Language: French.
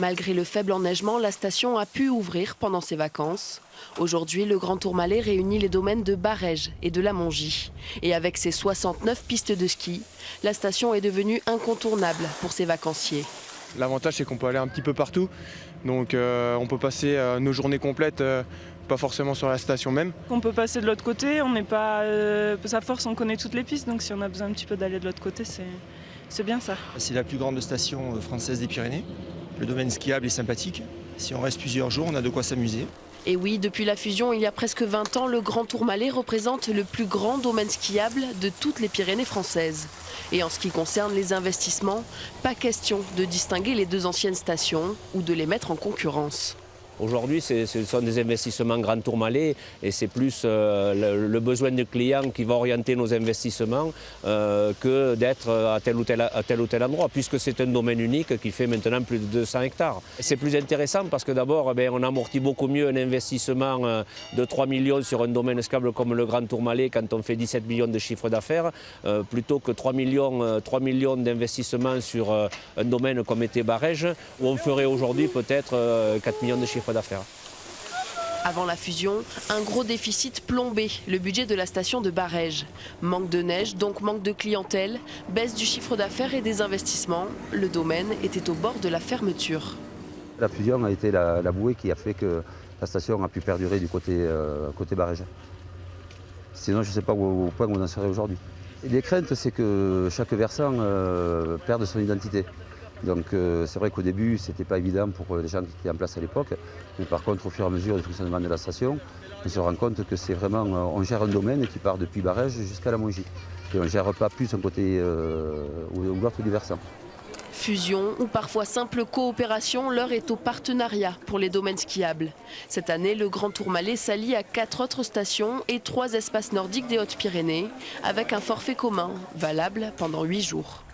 Malgré le faible enneigement, la station a pu ouvrir pendant ses vacances. Aujourd'hui, le Grand Tourmalet réunit les domaines de Barèges et de la Mongie. Et avec ses 69 pistes de ski, la station est devenue incontournable pour ses vacanciers. L'avantage, c'est qu'on peut aller un petit peu partout. Donc on peut passer nos journées complètes, pas forcément sur la station même. On peut passer de l'autre côté, on n'est pas... sa force, on connaît toutes les pistes, donc si on a besoin un petit peu d'aller de l'autre côté, c'est bien ça. C'est la plus grande station française des Pyrénées. Le domaine skiable est sympathique. Si on reste plusieurs jours, on a de quoi s'amuser. Et oui, depuis la fusion, il y a presque 20 ans, le Grand Tourmalet représente le plus grand domaine skiable de toutes les Pyrénées françaises. Et en ce qui concerne les investissements, pas question de distinguer les deux anciennes stations ou de les mettre en concurrence. Aujourd'hui, ce sont des investissements Grand Tourmalet et c'est plus le besoin du client qui va orienter nos investissements que d'être à tel ou tel endroit, puisque c'est un domaine unique qui fait maintenant plus de 200 hectares. C'est plus intéressant parce que d'abord, on amortit beaucoup mieux un investissement de 3 millions sur un domaine skiable comme le Grand Tourmalet quand on fait 17 millions de chiffre d'affaires, plutôt que 3 millions d'investissements sur un domaine comme était Barèges, où on ferait aujourd'hui peut-être 4 millions de chiffre d'affaires. Avant la fusion, un gros déficit plombait le budget de la station de Barèges. Manque de neige, donc manque de clientèle, baisse du chiffre d'affaires et des investissements. Le domaine était au bord de la fermeture. La fusion a été la bouée qui a fait que la station a pu perdurer du côté Barèges. Sinon, je ne sais pas au point où on en serait aujourd'hui. Les craintes, c'est que chaque versant perde son identité. Donc c'est vrai qu'au début, ce n'était pas évident pour les gens qui étaient en place à l'époque. Mais par contre, au fur et à mesure du fonctionnement de la station, on se rend compte que c'est vraiment, on gère un domaine qui part depuis Barèges jusqu'à la Mongie. Et on ne gère pas plus un côté ou l'autre du versant. Fusion ou parfois simple coopération, l'heure est au partenariat pour les domaines skiables. Cette année, le Grand Tourmalet s'allie à 4 autres stations et 3 espaces nordiques des Hautes-Pyrénées avec un forfait commun valable pendant 8 jours.